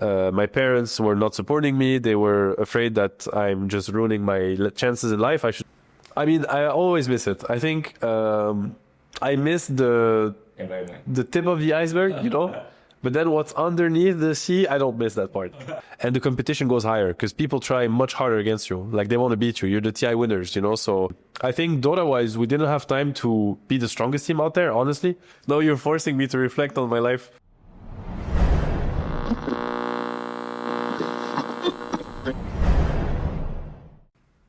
My parents were not supporting me. They were afraid that I'm just ruining my chances in life. I always miss it. I think I miss the tip of the iceberg, you know? But then what's underneath the sea, I don't miss that part. And the competition goes higher because people try much harder against you. Like they want to beat you. You're the TI winners, you know? So I think Dota-wise, we didn't have time to be the strongest team out there, honestly. Now you're forcing me to reflect on my life.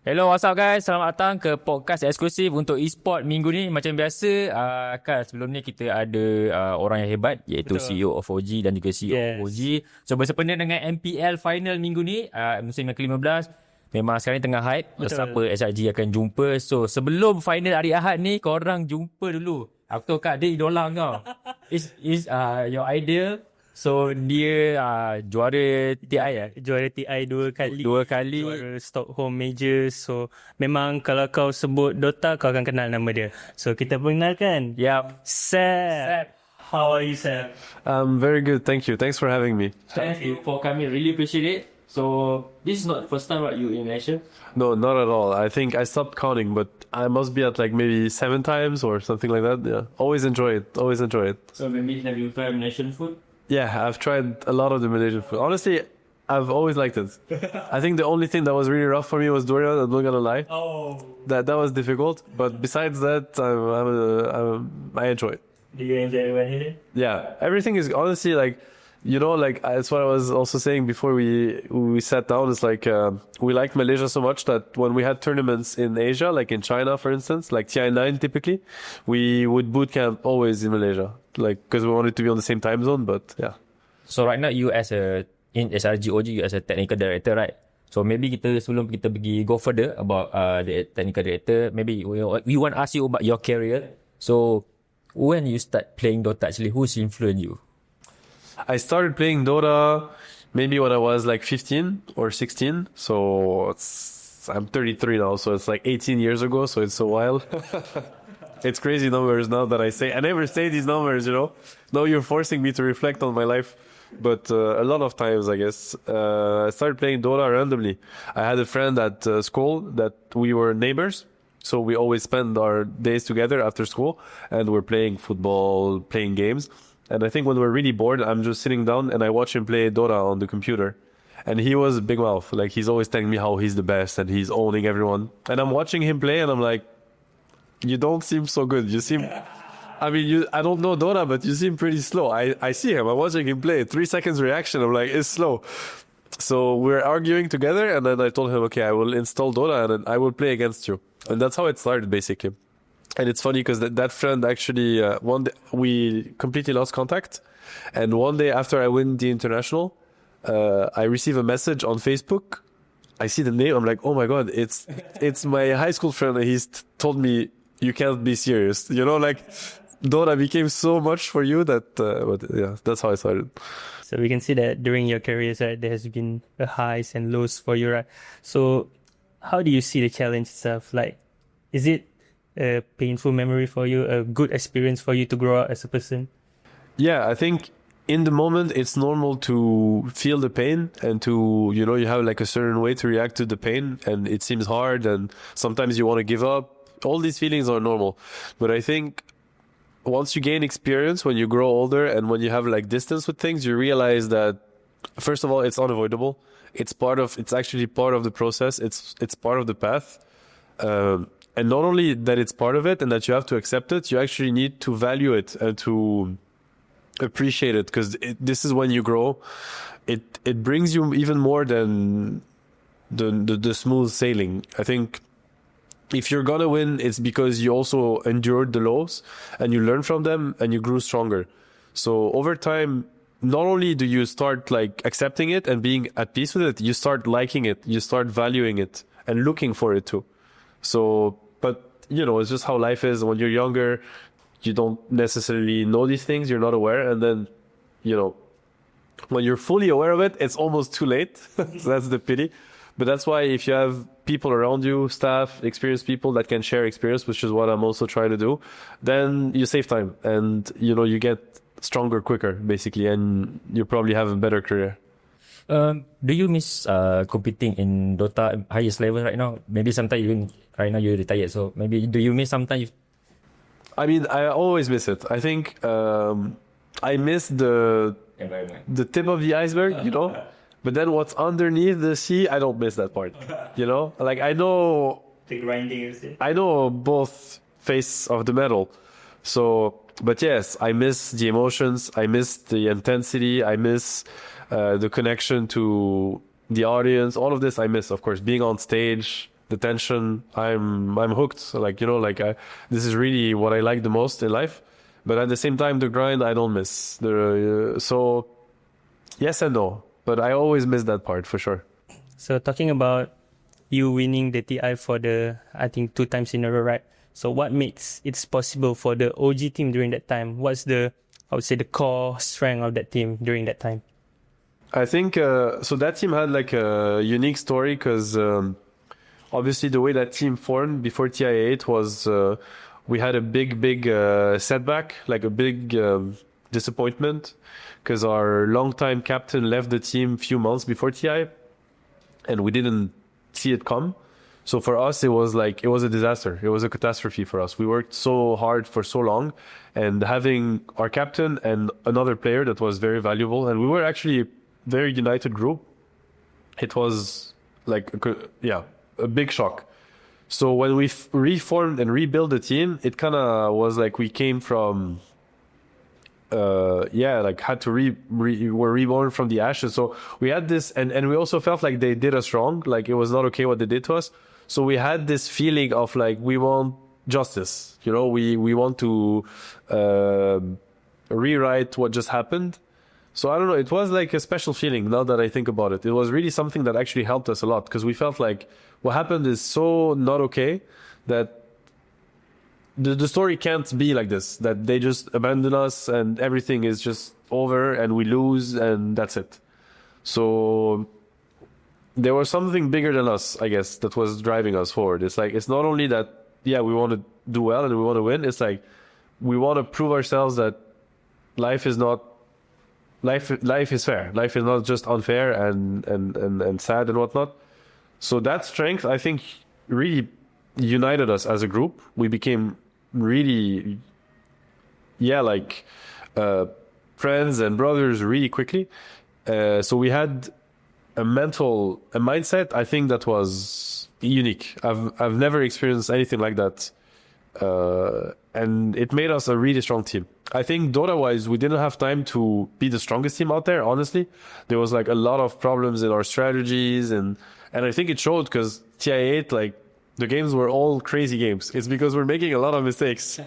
Hello, what's up guys? Selamat datang ke podcast eksklusif untuk e-sport minggu ni. Macam biasa, kan sebelum ni kita ada orang yang hebat, iaitu CEO of OG dan juga CEO of OG. So bersempena dengan MPL final minggu ni, musim yang ke-15, memang sekarang ni tengah hype. Siapa SRG akan jumpa. So sebelum final hari Ahad ni, korang jumpa dulu. Aku tahu Kak, dia idola kau. Is your idol. So dia juara TI ya? Juara TI dua kali. Juara Stockholm Major. So memang kalau kau sebut Dota, kau akan kenal nama dia. So kita perkenalkan. Yep. Seb. How are you, Seb? I'm very good, thank you. Thanks for having me. Thank you for coming, really appreciate it. So this is not the first time right, you in Asia? No, not at all. I think I stopped counting, but I must be at like maybe 7 times or something like that. Yeah, always enjoy it. So maybe have you tried Malaysian food? Yeah, I've tried a lot of the Malaysian food. Honestly, I've always liked it. I think the only thing that was really rough for me was durian. I'm not gonna lie. Oh. That was difficult. But besides that, I enjoy it. Do you enjoy when you Yeah, everything is honestly like, you know, like that's what I was also saying before we sat down. It's like we liked Malaysia so much that when we had tournaments in Asia, like in China, for instance, like TI9 typically, we would boot camp always in Malaysia, like because we wanted to be on the same time zone. But yeah. So right now you in SRG.OG, you as a technical director, right? So maybe sebelum kita go further about the technical director, maybe we want to ask you about your career. So when you start playing Dota, actually, who's influenced you? I started playing Dota maybe when I was like 15 or 16. So I'm 33 now, so it's like 18 years ago. So it's a while. It's crazy numbers now that I say. I never say these numbers, you know. Now you're forcing me to reflect on my life. But a lot of times, I guess, I started playing Dota randomly. I had a friend at school that we were neighbors. So we always spend our days together after school. And we're playing football, playing games. And I think when we're really bored, I'm just sitting down and I watch him play Dota on the computer. And he was a big mouth. Like, he's always telling me how he's the best and he's owning everyone. And I'm watching him play and I'm like, you don't seem so good. You seem... I mean, I don't know Dota, but you seem pretty slow. I see him. I'm watching him play. 3 seconds reaction. I'm like, it's slow. So we're arguing together. And then I told him, okay, I will install Dota and then I will play against you. And that's how it started, basically. And it's funny because that friend actually, one day we completely lost contact. And one day after I win the international, I receive a message on Facebook. I see the name. I'm like, oh my God, it's my high school friend. And he's told me, you can't be serious. You know, like Dota became so much for you that, but yeah, that's how I started. So we can see that during your careers, right, there has been a highs and lows for you, right? So how do you see the challenge itself? Like, is it a painful memory for you, a good experience for you to grow up as a person? Yeah, I think in the moment it's normal to feel the pain and to, you know, you have like a certain way to react to the pain and it seems hard and sometimes you want to give up. All these feelings are normal. But I think once you gain experience, when you grow older and when you have like distance with things, you realize that first of all, it's unavoidable. It's actually part of the process. It's part of the path. And not only that it's part of it and that you have to accept it, you actually need to value it and to appreciate it because this is when you grow. It brings you even more than the smooth sailing. I think if you're gonna win, it's because you also endured the lows and you learn from them and you grew stronger. So over time, not only do you start like accepting it and being at peace with it, you start liking it, you start valuing it and looking for it too. So, but you know, it's just how life is. When you're younger, you don't necessarily know these things, you're not aware. And then, you know, when you're fully aware of it, it's almost too late. So that's the pity. But that's why if you have people around you, staff, experienced people that can share experience, which is what I'm also trying to do, then you save time and, you know, you get stronger quicker, basically, and you probably have a better career. Do you miss competing in Dota highest level right now? Maybe sometimes even right now you're retired, so maybe do you miss sometimes? I mean, I always miss it. I think I miss Environment. the tip of the iceberg, you know. But then what's underneath the sea, I don't miss that part. You know, like I know The grinding, you say? I know both face of the medal. So, but yes, I miss the emotions. I miss the intensity. I miss the connection to the audience. All of this I miss, of course. Being on stage, the tension. I'm hooked. So like, you know, like this is really what I like the most in life. But at the same time, the grind I don't miss. So yes and no. But I always miss that part for sure. So talking about you winning the TI for I think 2 times in a row, right? So what makes it possible for the OG team during that time? What's I would say, the core strength of that team during that time? I think, so that team had like a unique story because obviously the way that team formed before TI8 was we had a big setback, like a big disappointment because our longtime captain left the team a few months before TI and we didn't see it come. So for us, it was a disaster. It was a catastrophe for us. We worked so hard for so long and having our captain and another player that was very valuable. And we were actually a very united group. It was like, a big shock. So when we reformed and rebuilt the team, it kind of was like we came from, had to were reborn from the ashes. So we had this, and we also felt like they did us wrong. Like it was not okay what they did to us. So we had this feeling of like, we want justice, you know, we want to rewrite what just happened. So I don't know, it was like a special feeling now that I think about it. It was really something that actually helped us a lot because we felt like what happened is so not okay that the story can't be like this, that they just abandon us and everything is just over and we lose and that's it. So there was something bigger than us, I guess, that was driving us forward. It's like, it's not only that, we want to do well and we want to win. It's like, we want to prove ourselves that life is fair. Life is not just unfair and sad and whatnot. So that strength, I think, really united us as a group. We became really, friends and brothers really quickly. So we had a mindset, I think, that was unique. I've never experienced anything like that. And it made us a really strong team. I think Dota-wise, we didn't have time to be the strongest team out there, honestly. There was like a lot of problems in our strategies and I think it showed because TI8, like, the games were all crazy games. It's because we're making a lot of mistakes.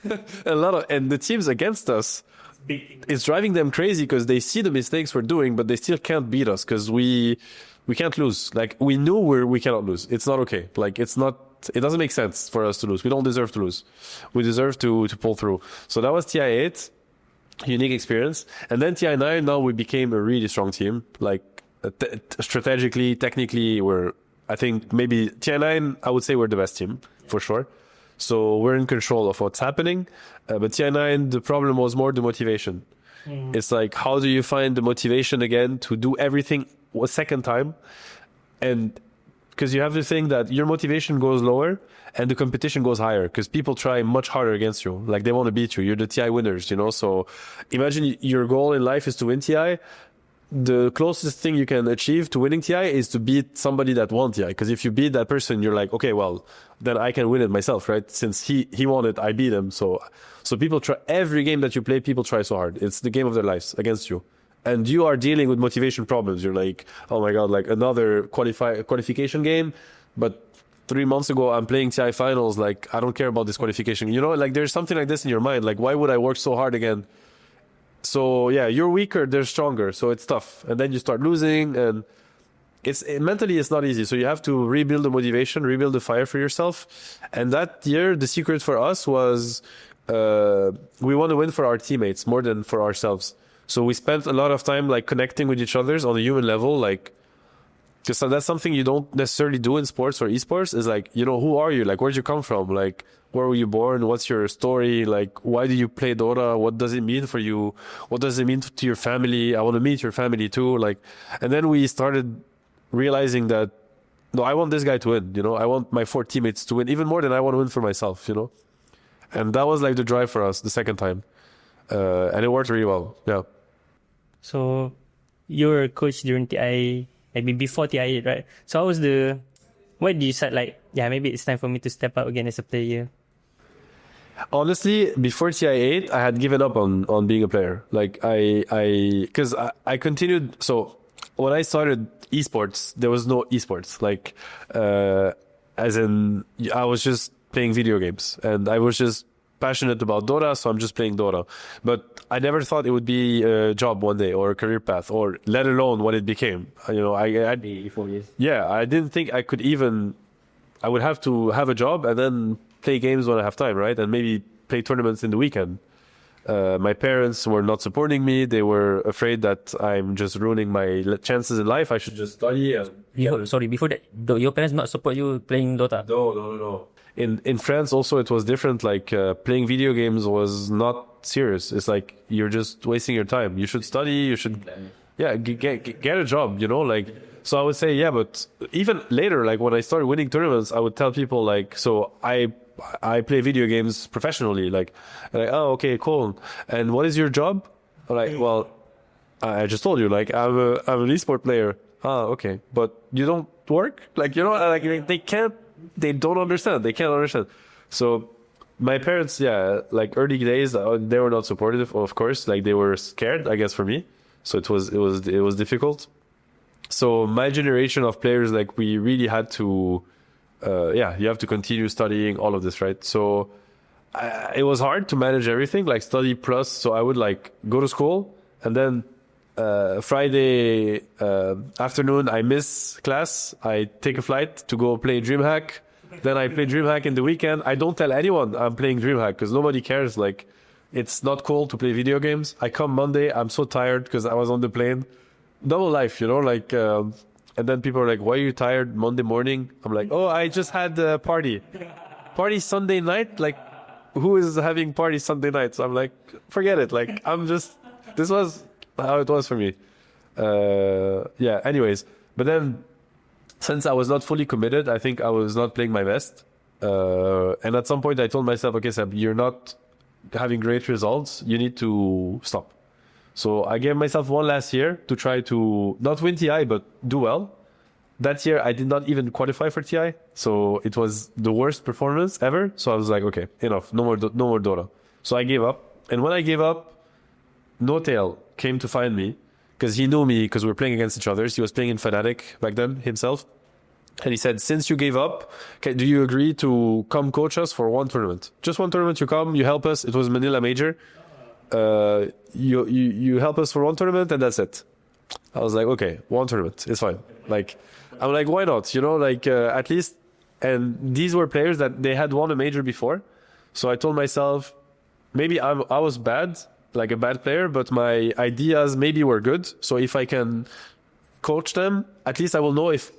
And the teams against us, it's driving them crazy because they see the mistakes we're doing, but they still can't beat us because we can't lose. Like, we knew we cannot lose. It's not okay. Like, it doesn't make sense for us to lose. We don't deserve to lose. We deserve to pull through. So that was TI8, unique experience. And then TI9, now we became a really strong team. Like, strategically, technically, I think maybe TI9, I would say we're the best team, for sure. So we're in control of what's happening. But TI9, the problem was more the motivation. It's like, how do you find the motivation again to do everything a second time? And because you have the thing that your motivation goes lower and the competition goes higher because people try much harder against you. Like, they want to beat you. You're the TI winners, you know? So imagine your goal in life is to win TI. The closest thing you can achieve to winning TI is to beat somebody that won TI. Because if you beat that person, you're like, okay, well, then I can win it myself, right? Since he won it, I beat him. So people try, every game that you play, people try so hard. It's the game of their lives against you. And you are dealing with motivation problems. You're like, oh my God, like another qualification game. But 3 months ago, I'm playing TI finals. Like, I don't care about this qualification. You know, like there's something like this in your mind. Like, why would I work so hard again? So yeah, you're weaker, they're stronger. So it's tough. And then you start losing and mentally it's not easy. So you have to rebuild the motivation, rebuild the fire for yourself. And that year, the secret for us was, we want to win for our teammates more than for ourselves. So we spent a lot of time like connecting with each other on a human level. Like, Because that's something you don't necessarily do in sports or esports, is like, you know, who are you? Like, where'd you come from? Like, where were you born? What's your story? Like, why do you play Dota? What does it mean for you? What does it mean to your family? I want to meet your family too. Like, and then we started realizing that, no, I want this guy to win, you know, I want my 4 teammates to win even more than I want to win for myself, you know? And that was like the drive for us the second time. And it worked really well. Yeah. So you were a coach during TI, maybe before TI, right? So how was why did you decide like, yeah, maybe it's time for me to step up again as a player? Honestly, before TI8, I had given up on being a player. Like because I continued. So when I started esports, there was no esports. Like, as in, I was just playing video games and I was just passionate about Dota, so I'm just playing Dota. But I never thought it would be a job one day or a career path, or let alone what it became. You know, I 4 years. yeah, I didn't think I could even. I would have to have a job and then play games when I have time, right? And maybe play tournaments in the weekend. My parents were not supporting me. They were afraid that I'm just ruining my chances in life. I should just study. Before that, your parents not support you playing Dota? No. In France also it was different. Like, playing video games was not serious. It's like you're just wasting your time. You should study. You should, yeah, get a job. You know, like. So I would say, yeah, but even later, like when I started winning tournaments, I would tell people like, so I play video games professionally. Like, oh, okay, cool. And what is your job? I'm like, well, I just told you, like, I'm an esport player. Ah, okay, but you don't work? Like, you know, like they don't understand. They can't understand. So my parents, yeah, like early days, they were not supportive, of course. Like, they were scared, I guess, for me. So it was difficult. So my generation of players, like, we really had to, you have to continue studying all of this, right? So it was hard to manage everything, like study plus. So I would like go to school and then Friday afternoon, I miss class. I take a flight to go play DreamHack. Then I play DreamHack in the weekend. I don't tell anyone I'm playing DreamHack because nobody cares. Like, it's not cool to play video games. I come Monday, I'm so tired because I was on the plane. Double life, you know, like, and then people are like, why are you tired Monday morning? I'm like, oh, I just had a party Sunday night. Like, who is having party Sunday night? So I'm like, forget it. Like, this was how it was for me. Yeah, anyways. But then, since I was not fully committed, I think I was not playing my best. And at some point I told myself, okay, Seb, you're not having great results. You need to stop. So I gave myself one last year to try to not win TI, but do well. That year I did not even qualify for TI. So it was the worst performance ever. So I was like, okay, enough. No more Dota. So I gave up. And when I gave up, Notail came to find me because he knew me because we were playing against each other. He was playing in Fnatic back then himself. And he said, since you gave up, do you agree to come coach us for one tournament? Just one tournament, you come, you help us. It was Manila Major. You help us for one tournament and that's it. I was like, okay, one tournament, it's fine. Like, I'm like, why not? You know, like, at least, and these were players that they had won a major before. So I told myself, maybe I was bad, like a bad player, but my ideas maybe were good. So if I can coach them, at least I will know if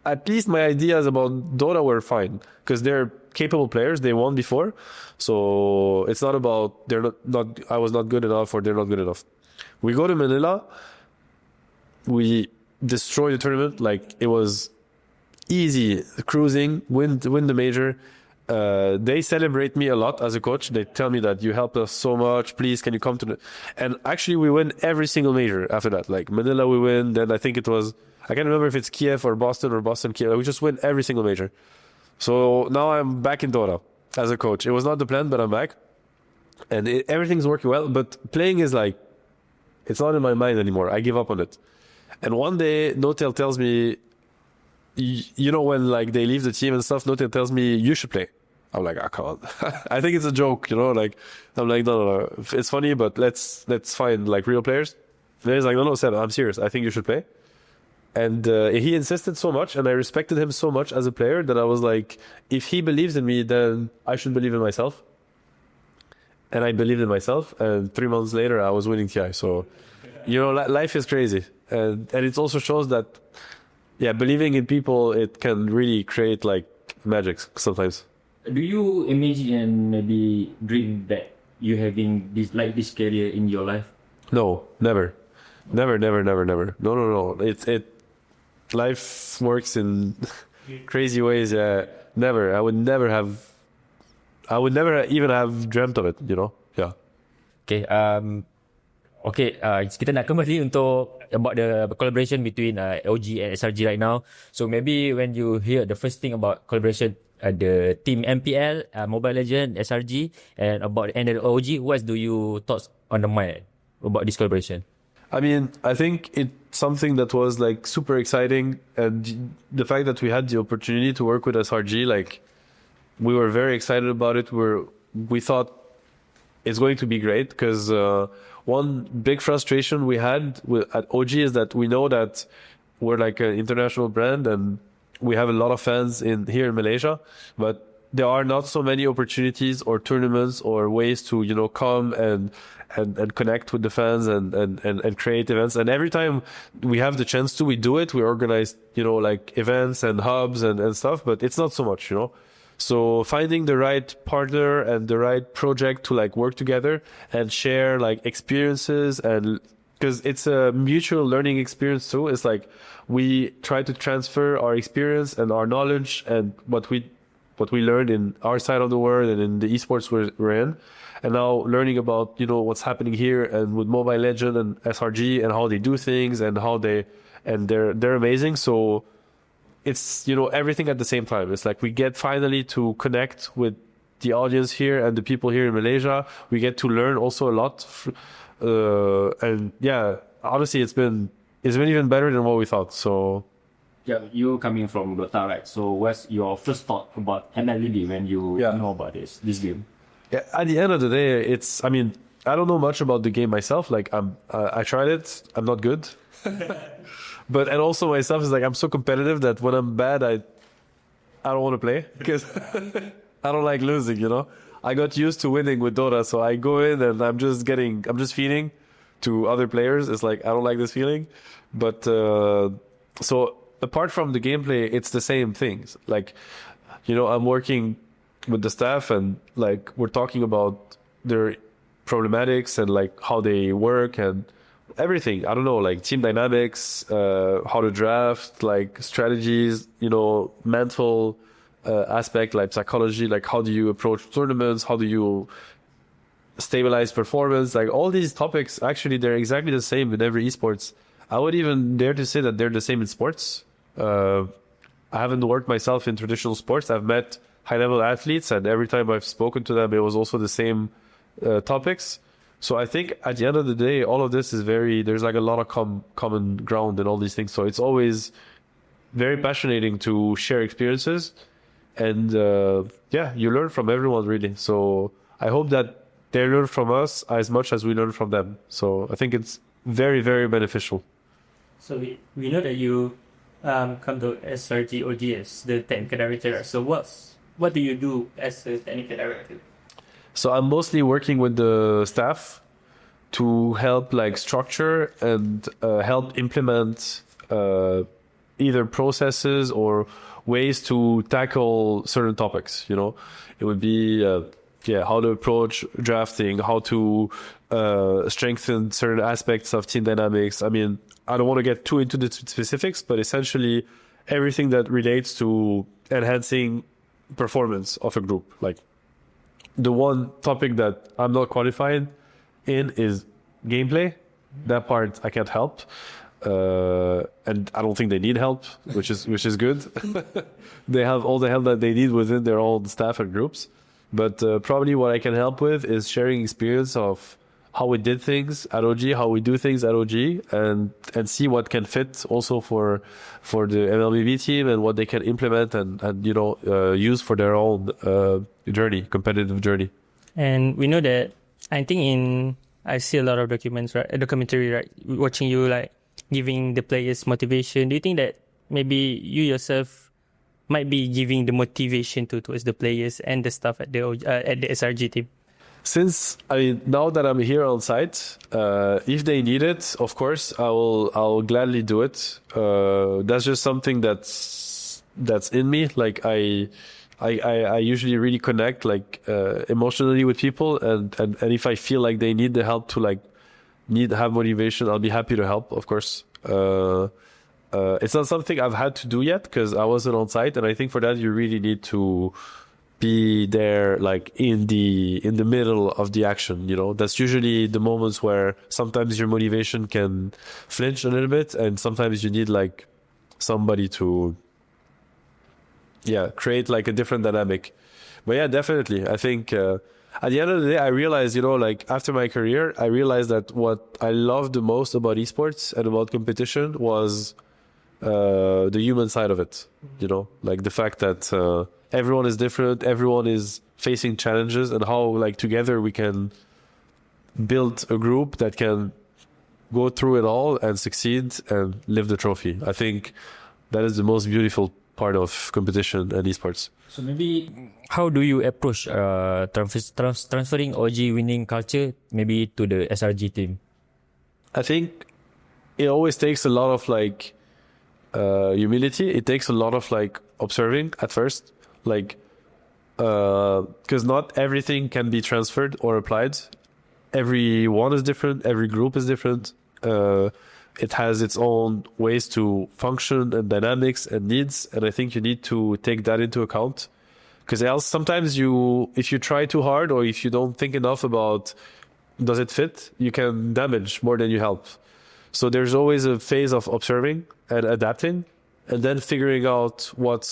at least my ideas about Dota were fine because they're capable players. They won before. So it's not about they're not I was not good enough or they're not good enough. We go to Manila. We destroy the tournament. Like, it was easy cruising, win the major. They celebrate me a lot as a coach. They tell me that you helped us so much. Please, can you come to the... And actually, we win every single major after that. Like, Manila, we win. Then I think it was... I can't remember if it's Kiev or Boston, Kiev. We just win every single major. So now I'm back in Dota as a coach. It was not the plan, but I'm back. And everything's working well. But playing is like... It's not in my mind anymore. I give up on it. And one day, Notail tells me... You know, when like they leave the team and stuff, Notail tells me, you should play. I'm like, come on. I think it's a joke, you know, like, I'm like, no. It's funny, but let's find like real players. And he's like, no, Seb, I'm serious. I think you should play. And he insisted so much, and I respected him so much as a player that I was like, if he believes in me, then I should believe in myself. And I believed in myself. And 3 months later, I was winning TI. So, you know, life is crazy. And it also shows that yeah, believing in people, it can really create like magic sometimes. Do you imagine and maybe dream that you having this career in your life? No, never. Never. No. Life works in crazy ways. Yeah, never. I would never even have dreamt of it, you know? Yeah. Okay, kita nak kembali untuk about the collaboration between OG and SRG right now. So maybe when you hear the first thing about collaboration, the team MPL, Mobile Legend, SRG, and the OG, what do you thoughts on the mind about this collaboration? I mean, I think it's something that was like super exciting, and the fact that we had the opportunity to work with SRG, like we were very excited about it. We thought it's going to be great because one big frustration we had at OG is that we know that we're like an international brand and we have a lot of fans here in Malaysia, but there are not so many opportunities or tournaments or ways to, you know, come and connect with the fans and create events. And every time we have the chance to, we do it. We organize, you know, like events and hubs and stuff, but it's not so much, you know. So finding the right partner and the right project to like work together and share like experiences, and because it's a mutual learning experience too. It's like we try to transfer our experience and our knowledge and what we learned in our side of the world and in the esports we're in, and now learning about, you know, what's happening here and with Mobile Legend and SRG and how they do things and they're amazing. So it's, you know, everything at the same time. It's like we get finally to connect with the audience here and the people here in Malaysia. We get to learn also a lot, and yeah, honestly, it's been even better than what we thought. So Yeah, you coming from Dota, right? So what's your first thought about MLBB when you know about this game? yeah, at the end of the day, I mean, I don't know much about the game myself. Like I tried it. I'm not good. And also myself is like, I'm so competitive that when I'm bad, I don't want to play because I don't like losing, you know. I got used to winning with Dota, so I go in and I'm just feeding to other players. It's like, I don't like this feeling. But so apart from the gameplay, it's the same things. Like, you know, I'm working with the staff and like we're talking about their problematics and like how they work and everything. I don't know, like team dynamics, how to draft, like strategies, you know, mental aspect, like psychology, like how do you approach tournaments, how do you stabilize performance, like all these topics. Actually, they're exactly the same in every esports. I would even dare to say that they're the same in sports. I haven't worked myself in traditional sports. I've met high-level athletes, and every time I've spoken to them, it was also the same topics. So I think at the end of the day, all of this is there's like a lot of common ground in all these things. So it's always very passionating to share experiences. And yeah, you learn from everyone really. So I hope that they learn from us as much as we learn from them. So I think it's very, very beneficial. So we know that you come to SRG.OG as the technical director. So what do you do as a technical director? So I'm mostly working with the staff to help like structure and help implement either processes or ways to tackle certain topics. You know, it would be how to approach drafting, how to strengthen certain aspects of team dynamics. I mean, I don't want to get too into the specifics, but essentially everything that relates to enhancing performance of a group. Like the one topic that I'm not qualified in is gameplay. That part I can't help. And I don't think they need help, which is good. They have all the help that they need within their own staff and groups. But probably what I can help with is sharing experience of how we did things at OG, how we do things at OG, and see what can fit also for the MLBB team and what they can implement and you know use for their own competitive journey. And we know that I think I see a lot of documentary, right? Watching you like giving the players motivation. Do you think that maybe you yourself might be giving the motivation towards the players and the staff at the SRG team? Since now that I'm here on site, if they need it, of course, I'll gladly do it. That's just something that's in me. Like I usually really connect emotionally with people, and if I feel like they need the help to have motivation, I'll be happy to help, of course. It's not something I've had to do yet because I wasn't on site, and I think for that you really need to be there, like in the middle of the action. That's usually the moments where sometimes your motivation can flinch a little bit, and sometimes you need like somebody to create like a different dynamic. But yeah, definitely, I think at the end of the day, I realized, like after my career, I realized that what I loved the most about esports and about competition was the human side of it. Like the fact that everyone is different, everyone is facing challenges, and how like together we can build a group that can go through it all and succeed and lift the trophy. I think that is the most beautiful part of competition and esports. So maybe how do you approach transferring OG winning culture maybe to the SRG team? I think it always takes a lot of like humility. It takes a lot of like observing at first. Like, because not everything can be transferred or applied. Everyone is different. Every group is different. It has its own ways to function and dynamics and needs. And I think you need to take that into account. Because else, sometimes if you try too hard or if you don't think enough about does it fit, you can damage more than you help. So there's always a phase of observing and adapting, and then figuring out what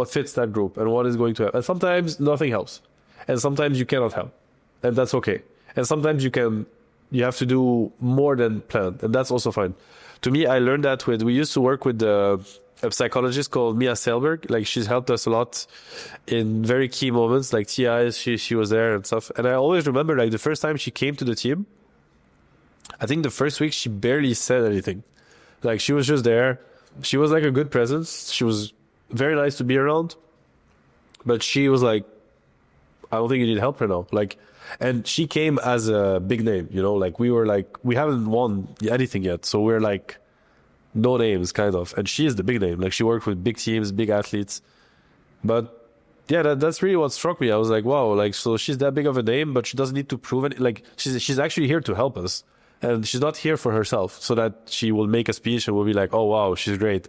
fits that group and what is going to help. And sometimes nothing helps, and sometimes you cannot help, and that's okay. And sometimes you have to do more than planned, and that's also fine. To me, I learned that we used to work with a psychologist called Mia Selberg. Like, she's helped us a lot in very key moments, like TIs, she was there and stuff. And I always remember, like, the first time she came to the team, I think the first week she barely said anything. Like, she was just there. She was like a good presence. She was very nice to be around, but she was like, I don't think you need help right now. Like, and she came as a big name, like we haven't won anything yet. So we're like no names kind of. And she is the big name. Like, she worked with big teams, big athletes. But yeah, that's really what struck me. I was like, wow, like, so she's that big of a name, but she doesn't need to prove it. Like, she's actually here to help us. And she's not here for herself so that she will make a speech and we'll be like, oh, wow, she's great.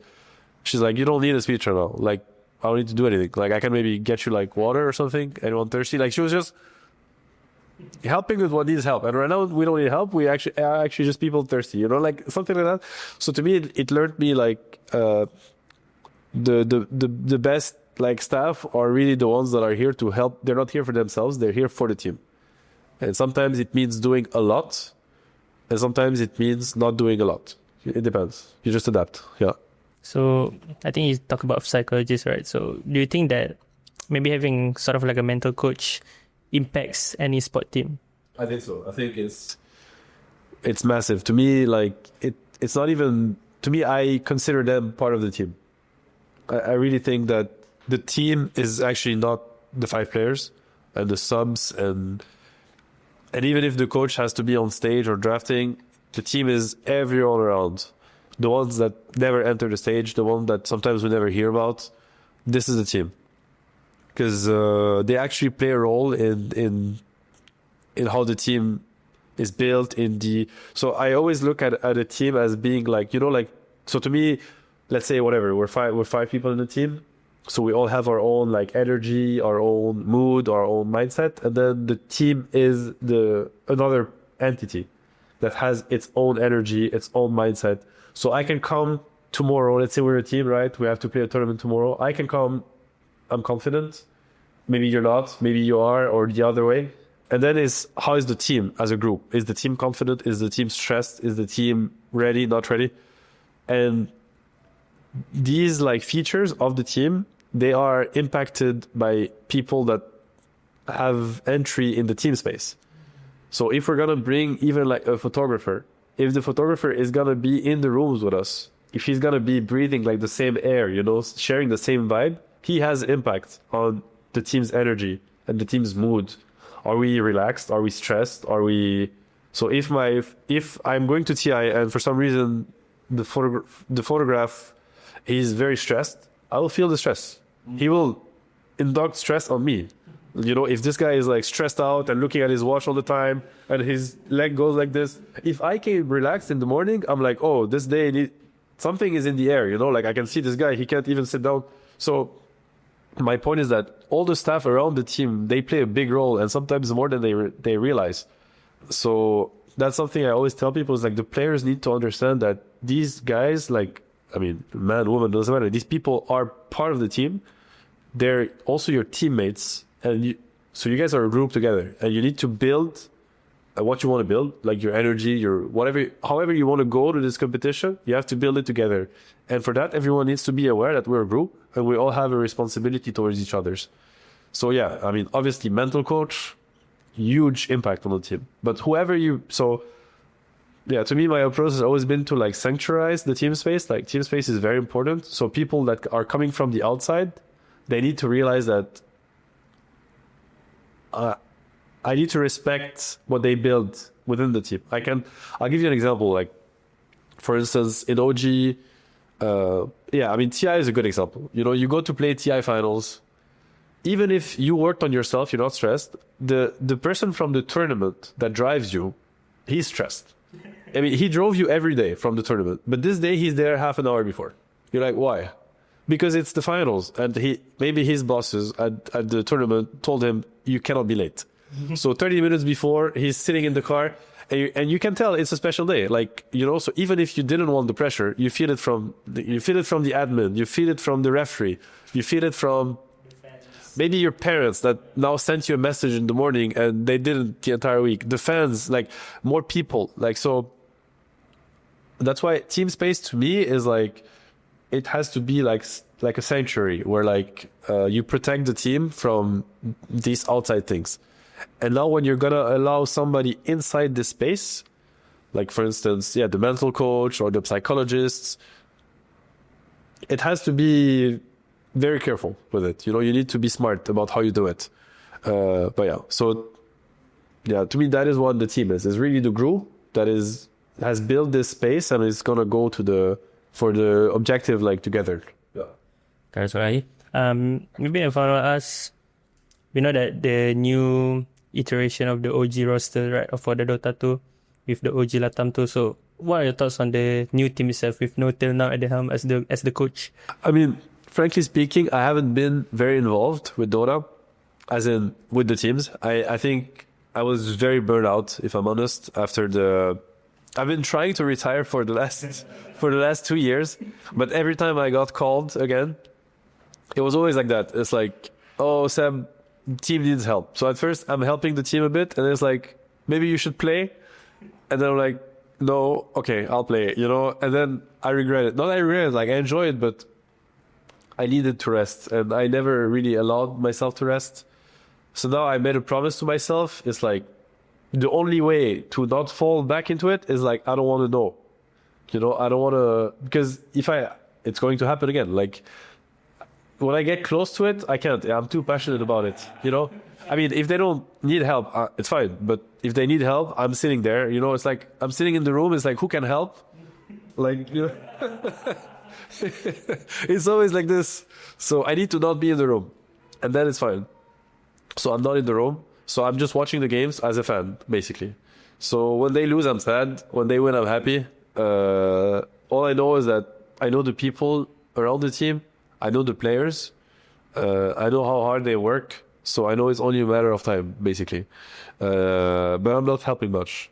She's like, you don't need a speech right now. Like, I don't need to do anything. Like, I can maybe get you like water or something. Anyone thirsty? Like, she was just helping with what needs help. And right now we don't need help. We actually are actually just people thirsty, like something like that. So to me, it learned me like the best like staff are really the ones that are here to help. They're not here for themselves. They're here for the team. And sometimes it means doing a lot, and sometimes it means not doing a lot. It depends. You just adapt. Yeah. So I think you talk about psychologists, right? So do you think that maybe having sort of like a mental coach impacts any sport team? I think so. I think it's massive. To me, like it's not even, to me, I consider them part of the team. I really think that the team is actually not the 5 players and the subs, and even if the coach has to be on stage or drafting, the team is everyone around. The ones that never enter the stage, the one that sometimes we never hear about. This is the team. Because they actually play a role in how the team is built. So I always look at a team as being like, so to me, let's say whatever, we're five people in the team. So we all have our own like energy, our own mood, our own mindset. And then the team is another entity that has its own energy, its own mindset. So I can come tomorrow, let's say we're a team, right? We have to play a tournament tomorrow. I can come, I'm confident. Maybe you're not, maybe you are, or the other way. And then how is the team as a group? Is the team confident? Is the team stressed? Is the team ready, not ready? And these like features of the team, they are impacted by people that have entry in the team space. So if we're going to bring even like a photographer, if the photographer is going to be in the rooms with us, if he's going to be breathing like the same air, sharing the same vibe, he has impact on the team's energy and the team's mood, Are we relaxed? Are we stressed? Are we? So if I'm going to TI and for some reason the photograph is very stressed, I will feel the stress. He will induct stress on me. You know, if this guy is like stressed out and looking at his watch all the time and his leg goes like this, if I came relaxed in the morning, I'm like, oh, this day something is in the air, you know, like I can see this guy, he can't even sit down. So my point is that all the staff around the team, they play a big role and sometimes more than they realize. So that's something I always tell people is like the players need to understand that these guys, like, I mean, man, woman, doesn't matter. These people are part of the team. They're also your teammates. And so you guys are a group together and you need to build what you want to build, like your energy, your whatever, however you want to go to this competition, you have to build it together. And for that, everyone needs to be aware that we're a group and we all have a responsibility towards each other's. So yeah, I mean, obviously mental coach, huge impact on the team. But to me, my approach has always been to like sanctuarize the team space. Like team space is very important. So people that are coming from the outside, they need to realize that I need to respect what they build within the team. I'll give you an example. Like, for instance, in OG, TI is a good example. You know, you go to play TI finals. Even if you worked on yourself, you're not stressed. The person from the tournament that drives you, he's stressed. I mean, he drove you every day from the tournament, but this day he's there half an hour before. You're like, why? Because it's the finals, and maybe his bosses at the tournament told him you cannot be late. So 30 minutes before, he's sitting in the car, and you can tell it's a special day. Like, you know, so even if you didn't want the pressure, you feel it from the admin, you feel it from the referee, you feel it from maybe your parents that now sent you a message in the morning and they didn't the entire week. The fans, like more people, like so. That's why team space to me is like. It has to be like a sanctuary where like you protect the team from these outside things. And now when you're gonna allow somebody inside this space, like for instance, the mental coach or the psychologists, it has to be very careful with it. You know, you need to be smart about how you do it. To me that is what the team is. It's really the group that has built this space and is gonna go for the objective, like together. Maybe if I want to ask, we know that the new iteration of the OG roster, right, for the Dota 2 with the OG Latam 2. So, what are your thoughts on the new team itself with No Tail now at the helm as the coach? I mean, frankly speaking, I haven't been very involved with Dota, as in with the teams. I think I was very burned out, if I'm honest, after I've been trying to retire for the last 2 years, but every time I got called again, it was always like that. It's like, oh, Sam, team needs help. So at first I'm helping the team a bit, and it's like, maybe you should play. And then I'm like, no, okay, I'll play, you know? And then I regret it. Not I regret it, like I enjoy it, but I needed to rest, and I never really allowed myself to rest. So now I made a promise to myself. It's like, the only way to not fall back into it is like, I don't want to know. You know, I don't want to, because it's going to happen again. Like, when I get close to it, I can't. I'm too passionate about it, you know? I mean, if they don't need help, it's fine. But if they need help, I'm sitting there, you know? It's like, I'm sitting in the room. It's like, who can help? Like, you know? It's always like this. So I need to not be in the room. And then it's fine. So I'm not in the room. So I'm just watching the games as a fan, basically. So when they lose, I'm sad. When they win, I'm happy. All I know is that I know the people around the team. I know the players. I know how hard they work. So I know it's only a matter of time, basically. But I'm not helping much.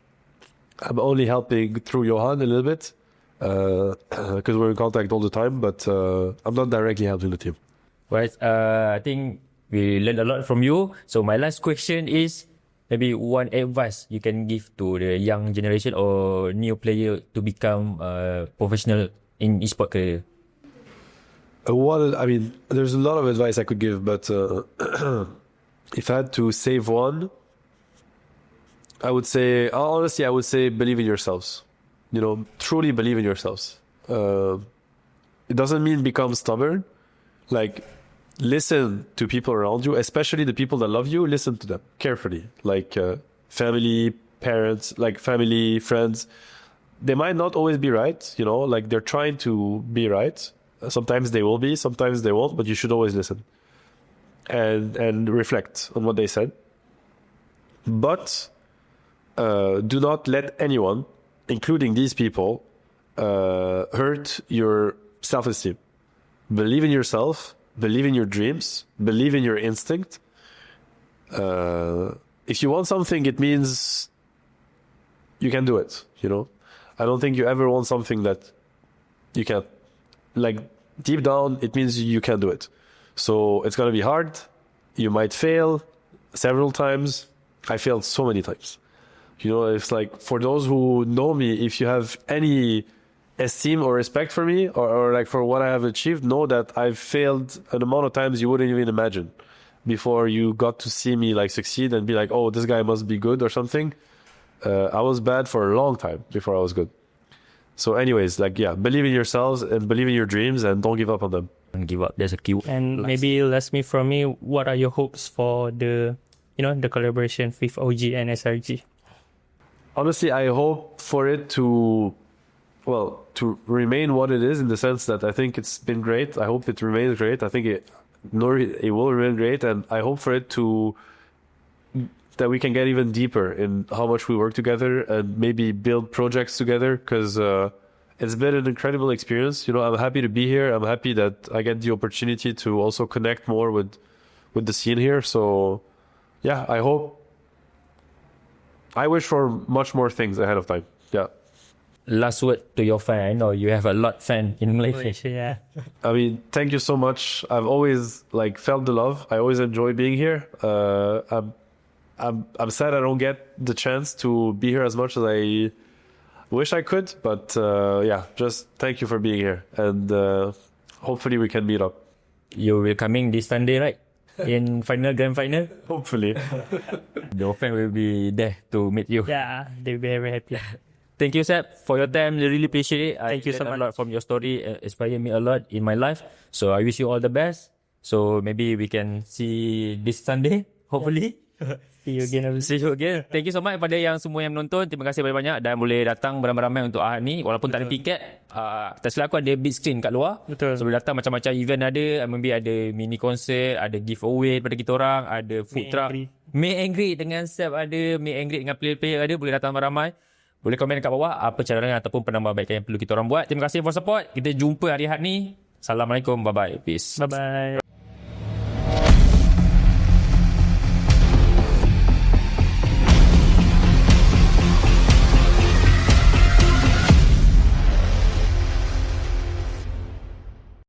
I'm only helping through Johan a little bit. Because we're in contact all the time. But I'm not directly helping the team. Right. I think we learned a lot from you. So my last question is maybe one advice you can give to the young generation or new player to become professional in esports career. There's a lot of advice I could give, but if I had to save one, I would say believe in yourselves. You know, truly believe in yourselves. It doesn't mean become stubborn. Like, listen to people around you, especially the people that love you. Listen to them carefully, like family, parents, like family, friends. They might not always be right, you know, like they're trying to be right. Sometimes they will be, sometimes they won't, but you should always listen and reflect on what they said. But do not let anyone, including these people, hurt your self-esteem. Believe in yourself, believe in your dreams, believe in your instinct. If you want something, it means you can do it, you know. I don't think you ever want something that you can't. Like, deep down, it means you can do it. So it's going to be hard. You might fail several times. I failed so many times. You know, it's like, for those who know me, if you have any esteem or respect for me, or like for what I have achieved, know that I've failed an amount of times you wouldn't even imagine before you got to see me like succeed and be like, oh, this guy must be good or something. I was bad for a long time before I was good. So anyways, like, yeah, believe in yourselves and believe in your dreams and don't give up on them. Don't give up. There's a keyword. And maybe lastly from me, what are your hopes for the collaboration with OG and SRG? Honestly, I hope for it to remain what it is, in the sense that I think it's been great. I hope it remains great. I think it will remain great, and I hope for it that we can get even deeper in how much we work together and maybe build projects together, because it's been an incredible experience. You know, I'm happy to be here. I'm happy that I get the opportunity to also connect more with the scene here. So yeah, I wish for much more things ahead of time. Yeah. Last word to your fan. I know you have a lot of fan in Malaysia. Yeah. I mean, thank you so much. I've always like felt the love. I always enjoy being here. I'm sad I don't get the chance to be here as much as I wish I could. But yeah, just thank you for being here, and hopefully we can meet up. You will coming this Sunday, right? In grand final. Hopefully. Your fan will be there to meet you. Yeah, they'll be very happy. Thank you, Seb, for your time. I really appreciate it. Thank you so much. A lot from your story. Inspired me a lot in my life. So I wish you all the best. So maybe we can see this Sunday, hopefully. See you again. Thank you so much kepada yang semua yang menonton. Terima kasih banyak-banyak dan boleh datang beramai-ramai untuk Ahad ni. Walaupun tak ada tiket, tak silap aku ada big screen kat luar. Betul. So boleh datang, macam-macam event ada. Maybe ada mini concert, ada giveaway daripada kita orang, ada food truck. Meet and greet dengan Seb ada, meet and greet dengan player-player ada. Boleh datang ramai-ramai. Boleh komen kat bawah apa cadangan ataupun penambahbaikan yang perlu kita orang buat. Terima kasih for support. Kita jumpa hari Ahad ni. Assalamualaikum. Bye-bye. Peace. Bye-bye.